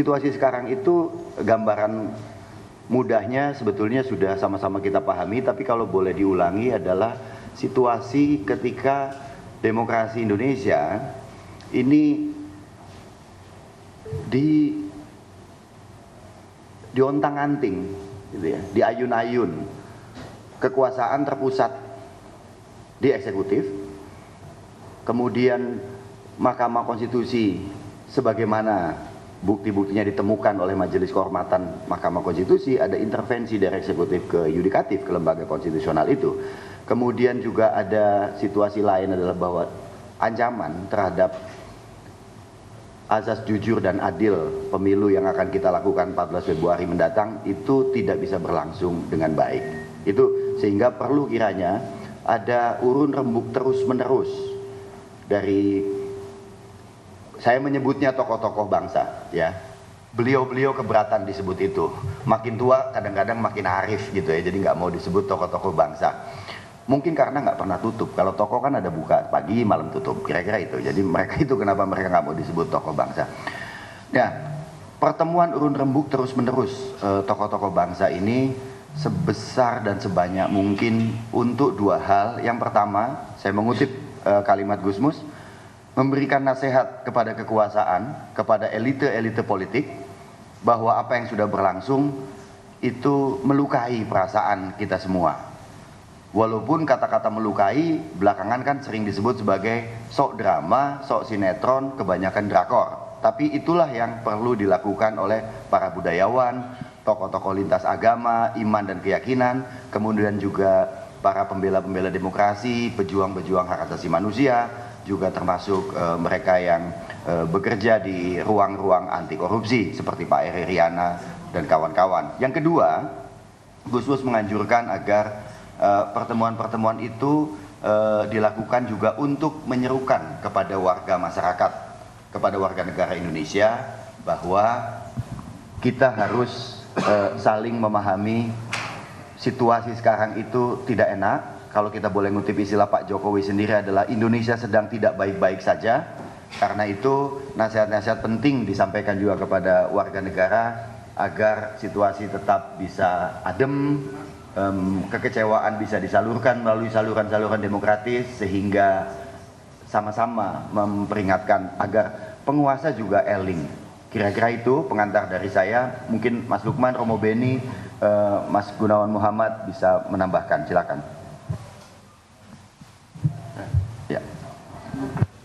Situasi sekarang itu gambaran mudahnya sebetulnya sudah sama-sama kita pahami, tapi kalau boleh diulangi adalah situasi ketika demokrasi Indonesia ini diontang-anting, gitu ya, diayun-ayun. Kekuasaan terpusat di eksekutif, kemudian Mahkamah Konstitusi sebagaimana bukti-buktinya ditemukan oleh Majelis Kehormatan Mahkamah Konstitusi, ada intervensi dari eksekutif ke yudikatif, ke lembaga konstitusional itu. Kemudian juga ada situasi lain adalah bahwa ancaman terhadap azas jujur dan adil pemilu yang akan kita lakukan 14 Februari mendatang itu tidak bisa berlangsung dengan baik. Itu sehingga perlu kiranya ada urun rembuk terus-menerus dari, saya menyebutnya tokoh-tokoh bangsa, ya. Beliau-beliau keberatan disebut itu. Makin tua kadang-kadang makin arif gitu ya, jadi nggak mau disebut tokoh-tokoh bangsa. Mungkin karena nggak pernah tutup. Kalau toko kan ada buka pagi, malam tutup, kira-kira itu. Jadi mereka itu kenapa mereka nggak mau disebut tokoh bangsa. Nah, pertemuan urun rembuk terus-menerus tokoh-tokoh bangsa ini sebesar dan sebanyak mungkin untuk dua hal. Yang pertama, saya mengutip kalimat Gusmus, memberikan nasihat kepada kekuasaan, kepada elite-elite politik, bahwa apa yang sudah berlangsung itu melukai perasaan kita semua. Walaupun kata-kata melukai belakangan kan sering disebut sebagai sok drama, sok sinetron, kebanyakan drakor. Tapi itulah yang perlu dilakukan oleh para budayawan, tokoh-tokoh lintas agama, iman dan keyakinan, kemudian juga para pembela-pembela demokrasi, pejuang-pejuang hak asasi manusia, juga termasuk mereka yang bekerja di ruang-ruang anti korupsi seperti Pak Eri Riana dan kawan-kawan. Yang kedua, Gusmus menganjurkan agar pertemuan-pertemuan itu dilakukan juga untuk menyerukan kepada warga masyarakat, kepada warga negara Indonesia, bahwa kita harus saling memahami situasi sekarang itu tidak enak. Kalau kita boleh ngutip istilah Pak Jokowi sendiri adalah Indonesia sedang tidak baik-baik saja. Karena itu nasihat-nasihat penting disampaikan juga kepada warga negara agar situasi tetap bisa adem, kekecewaan bisa disalurkan melalui saluran-saluran demokratis, sehingga sama-sama memperingatkan agar penguasa juga eling. Kira-kira itu pengantar dari saya. Mungkin Mas Lukman, Romo Beni, Mas Gunawan Muhammad bisa menambahkan, silakan.